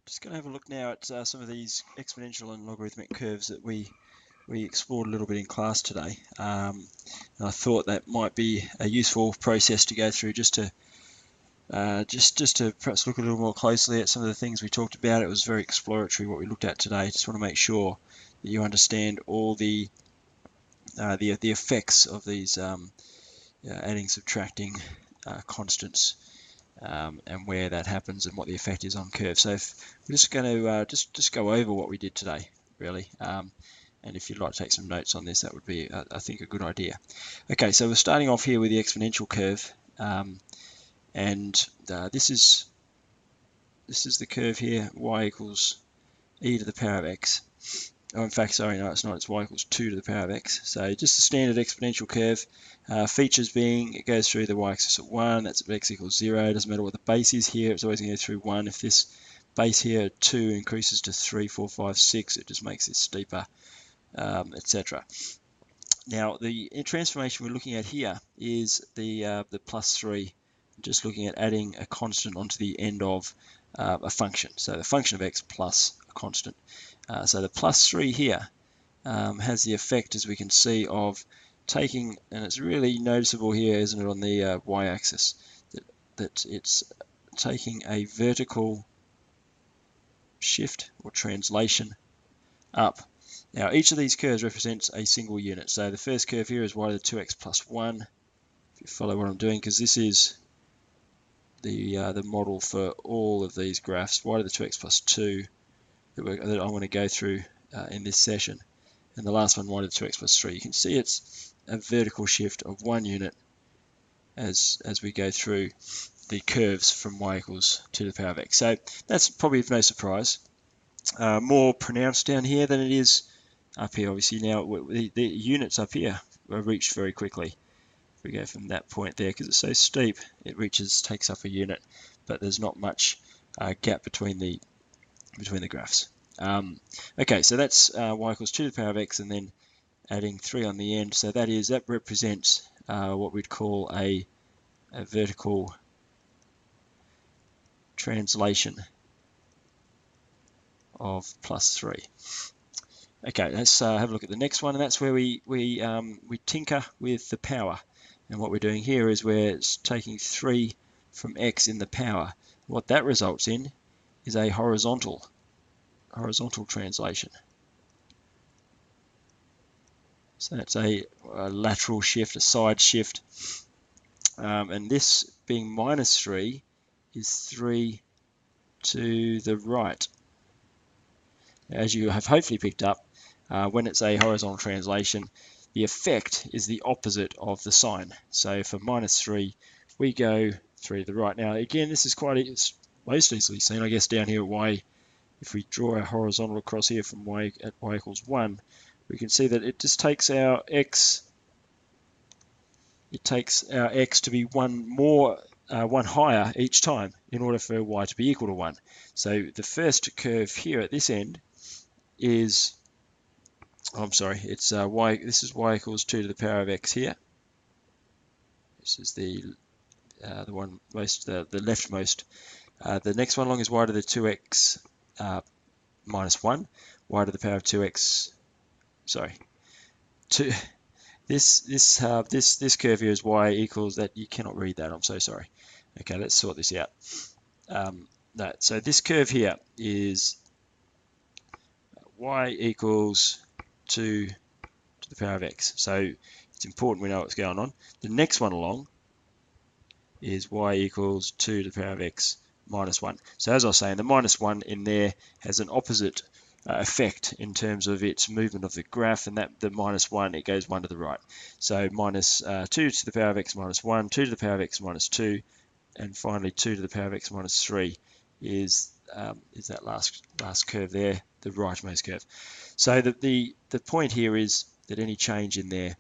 Just going to have a look now at some of these exponential and logarithmic curves that we explored a little bit in class today. And I thought that might be a useful process to go through just to perhaps look a little more closely at some of the things we talked about. It was very exploratory what we looked at today. Just want to make sure that you understand all the effects of these adding, subtracting constants. And where that happens and what the effect is on curves. So we're just going to just go over what we did today, really. And if you'd like to take some notes on this, that would be, I think, a good idea. Okay, so we're starting off here with the exponential curve, and this is the curve here, y equals e to the power of x. Oh, in fact, sorry, no, it's not. It's y equals 2 to the power of x. So just a standard exponential curve. Features being, it goes through the y-axis at 1. That's at x equals 0. It doesn't matter what the base is here. It's always going to go through 1. If this base here, 2, increases to 3, 4, 5, 6, it just makes it steeper, etc. Now, the transformation we're looking at here is the plus 3. Just looking at adding a constant onto the end of a function. So the function of x plus a constant. So the plus 3 here has the effect, as we can see, of taking, and it's really noticeable here, isn't it, on the y-axis, that it's taking a vertical shift or translation up. Now, each of these curves represents a single unit. So the first curve here is y to the 2x plus 1. If you follow what I'm doing, because this is the model for all of these graphs, y to the 2x plus 2, that I want to go through in this session. And the last one, y to the 2x plus 3. You can see it's a vertical shift of 1 unit as we go through the curves from y equals 2 to the power of x. So that's probably of no surprise. More pronounced down here than it is up here. Obviously now the units up here are reached very quickly. If we go from that point there, because it's so steep, it takes up a unit, but there's not much gap between the graphs. Okay, so that's y equals 2 to the power of x, and then adding 3 on the end. So that represents what we'd call a vertical translation of plus 3. Okay, let's have a look at the next one, and that's where we tinker with the power. And what we're doing here is we're taking 3 from x in the power. What that results in is a horizontal translation. So that's a lateral shift, a side shift. And this being minus 3 is 3 to the right. As you have hopefully picked up, when it's a horizontal translation, the effect is the opposite of the sign. So for minus 3, we go 3 to the right. Now, again, this is it's most easily seen, I guess, down here at y. If we draw a horizontal across here from y at y equals 1, we can see that it just takes our x. It takes our x to be one higher each time in order for y to be equal to 1. So the first curve here at this end is, I'm sorry, it's y. This is y equals 2 to the power of x here. This is the one most, the leftmost. The next one along is y to the 2x minus 1. Y to the power of 2x. Sorry, 2. This curve here is y equals that. You cannot read that. I'm so sorry. Okay, let's sort this out. So this curve here is y equals 2 to the power of x. So it's important we know what's going on. The next one along is y equals 2 to the power of x minus 1. So as I was saying, the minus 1 in there has an opposite effect in terms of its movement of the graph, and that the minus 1, it goes 1 to the right. So minus 2 to the power of x minus 1, 2 to the power of x minus 2, and finally 2 to the power of x minus 3 is that last curve there, the rightmost curve. So the point here is that any change in there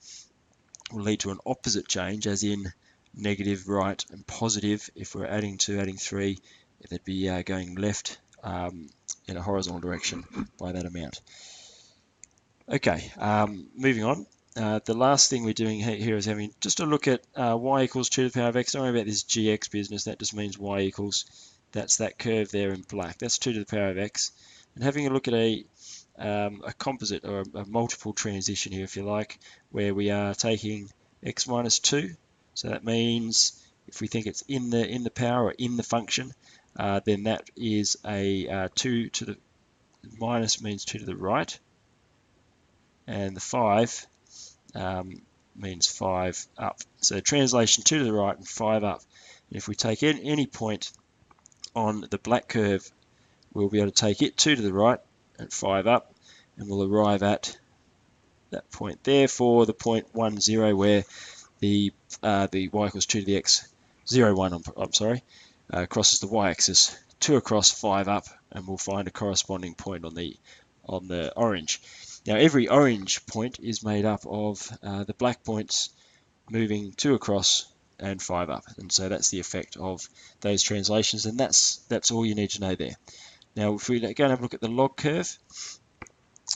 will lead to an opposite change, as in negative right and positive. If we're adding 2, adding 3, it'd be going left in a horizontal direction by that amount. Okay, moving on. The last thing we're doing here is having just a look at y equals 2 to the power of x. Don't worry about this gx business. That just means y equals That's that curve there in black. That's 2 to the power of x. And having a look at a composite or a multiple transition here, if you like, where we are taking x minus 2. So that means if we think it's in the power or in the function, then that is a 2 to the minus means 2 to the right, and the 5 means 5 up. So translation 2 to the right and 5 up. And if we take any point on the black curve, we'll be able to take it 2 to the right and 5 up, and we'll arrive at that point there for the point 1, 0, where the y equals 2 to the x, 0, 1, I'm sorry, crosses the y-axis, 2 across, 5 up, and we'll find a corresponding point on the orange. Now every orange point is made up of the black points moving 2 across and 5 up, and so that's the effect of those translations, and that's all you need to know there. Now if we go and have a look at the log curve,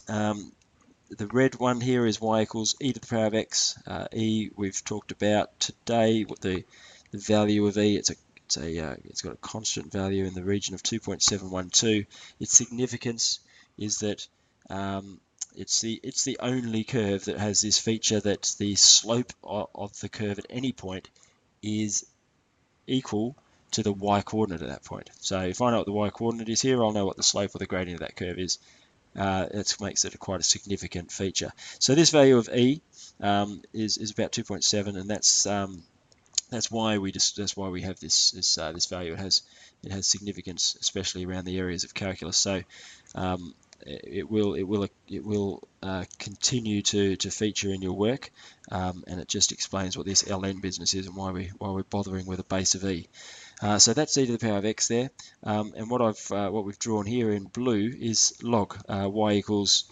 the red one here is y equals e to the power of x. E we've talked about today. What the value of e, it's got a constant value in the region of 2.712. Its significance is that it's the only curve that has this feature that the slope of the curve at any point is equal to the y coordinate at that point. So if I know what the y coordinate is here, I'll know what the slope or the gradient of that curve is. It makes it quite a significant feature. So this value of e is about 2.7, and that's why we have this value. It has significance, especially around the areas of calculus. So it will continue to feature in your work, and it just explains what this ln business is and why we're bothering with a base of e. So that's e to the power of x there, and what we've drawn here in blue is log y equals.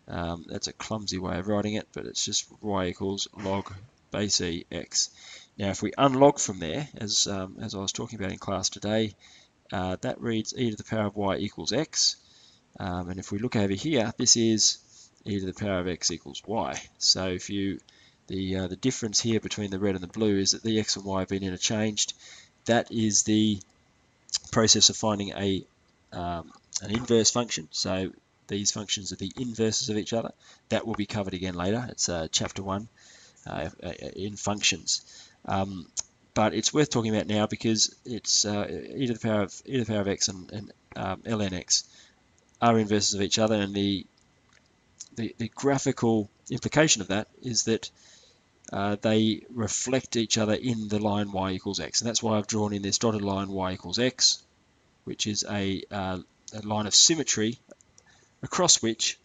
That's a clumsy way of writing it, but it's just y equals log base e x. Now, if we unlog from there, as I was talking about in class today, that reads e to the power of y equals x, and if we look over here, this is e to the power of x equals y. So if the difference here between the red and the blue is that the x and y have been interchanged. That is the process of finding an inverse function. So these functions are the inverses of each other. That will be covered again later. It's chapter 1 in functions. But it's worth talking about now because it's e to the power of x and ln x are inverses of each other, and the graphical implication of that is that they reflect each other in the line y equals x, and that's why I've drawn in this dotted line y equals x, which is a line of symmetry across which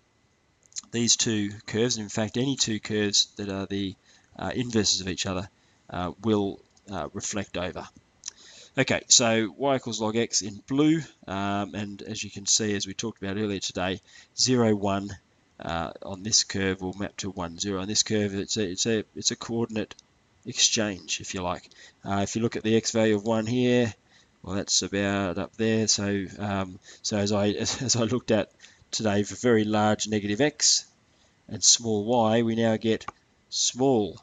these two curves, and in fact any two curves that are the inverses of each other, will reflect over. Okay, so y equals log x in blue, and as you can see, as we talked about earlier today, 0, 1 on this curve will map to 1, 0. On this curve, it's a coordinate exchange, if you like. If you look at the x value of 1 here, well, that's about up there. So as I looked at today, for very large negative x and small y, we now get small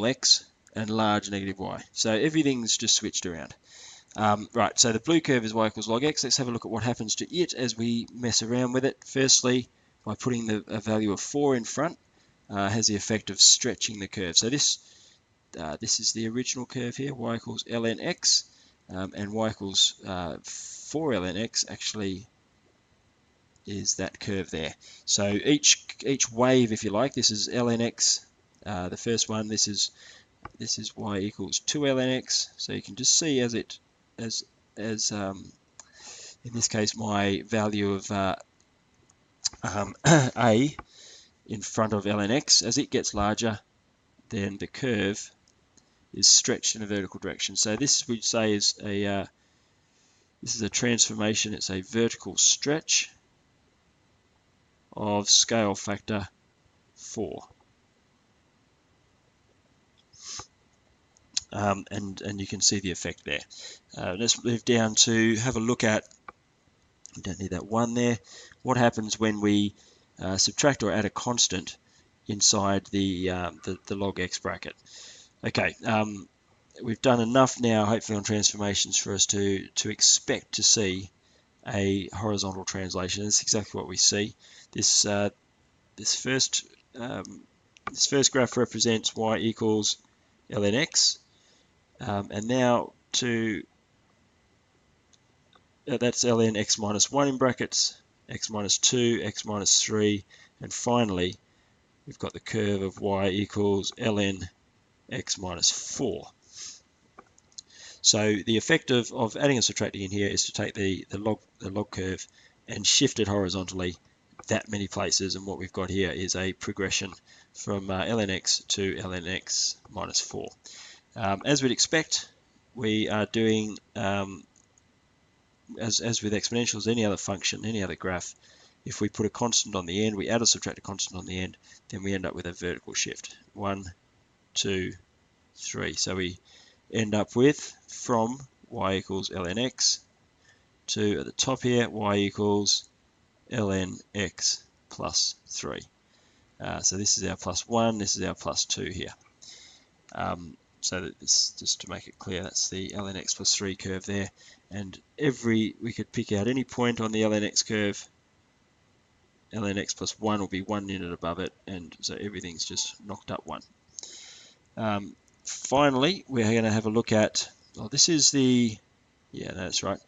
x and large negative y. So everything's just switched around. Right, so the blue curve is y equals log x. Let's have a look at what happens to it as we mess around with it. Firstly, by putting a value of 4 in front, has the effect of stretching the curve. So this is the original curve here, y equals ln x, and y equals 4 ln x actually is that curve there. So each wave, if you like, this is ln x, the first one, this is y equals 2 ln x. So you can just see as in this case my value of a in front of ln x, as it gets larger, then the curve is stretched in a vertical direction. So this we'd say is this is a transformation. It's a vertical stretch of scale factor 4. And you can see the effect there. Let's move down to have a look at, we don't need that 1 there, what happens when we subtract or add a constant inside the log x bracket. Okay, we've done enough now, hopefully on transformations, for us to expect to see a horizontal translation. That's exactly what we see. This this first graph represents y equals ln x, and now that's ln x minus 1 in brackets, x minus 2, x minus 3, and finally we've got the curve of y equals ln x minus 4. So the effect of adding and subtracting in here is to take the log curve and shift it horizontally that many places, and what we've got here is a progression from ln x to ln x minus 4. As we'd expect, we are doing, as with exponentials, any other function, any other graph, if we put a constant on the end, we add or subtract a constant on the end, then we end up with a vertical shift. 1, 2, 3. So we end up with, from y equals ln x to, at the top here, y equals ln x plus 3. So this is our plus 1, this is our plus 2 here. So that this, just to make it clear, that's the ln x plus 3 curve there. And we could pick out any point on the ln x curve, ln x plus 1 will be 1 unit above it, and so everything's just knocked up 1. Finally, we're going to have a look at, this is the, yeah, that's right.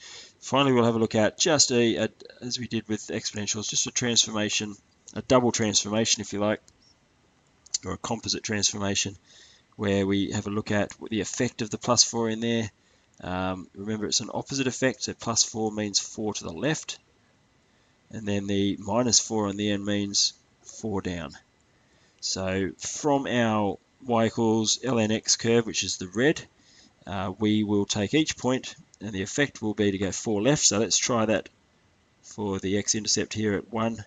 Finally, we'll have a look at just as we did with exponentials, just a transformation, a double transformation, if you like, or a composite transformation, where we have a look at the effect of the plus 4 in there. Remember, it's an opposite effect, so plus 4 means 4 to the left, and then the minus 4 on the end means 4 down. So from our y equals ln x curve, which is the red, we will take each point, and the effect will be to go 4 left. So let's try that for the x-intercept here at 1.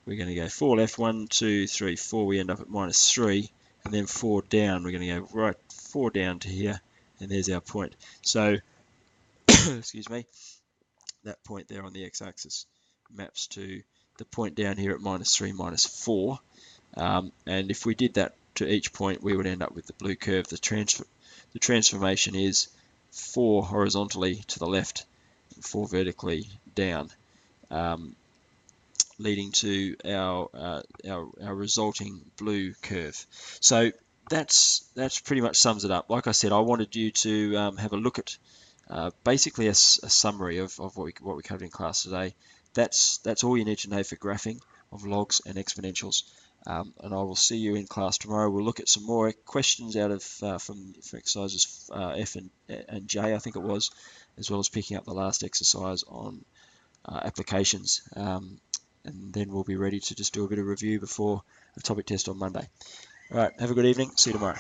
We're going to go 4 left, 1, 2, 3, 4. We end up at minus 3, and then 4 down. We're going to go right 4 down to here, and there's our point. So, excuse me, that point there on the x-axis maps to the point down here at minus 3, minus 4. And if we did that to each point, we would end up with the blue curve. The transformation is 4 horizontally to the left, 4 vertically down, leading to our resulting blue curve. So that's pretty much sums it up. Like I said, I wanted you to have a look at basically a summary of what we covered in class today. That's all you need to know for graphing of logs and exponentials. And I will see you in class tomorrow. We'll look at some more questions out of from exercises F and J, I think it was, as well as picking up the last exercise on applications. And then we'll be ready to just do a bit of review before the topic test on Monday. All right, have a good evening. See you tomorrow.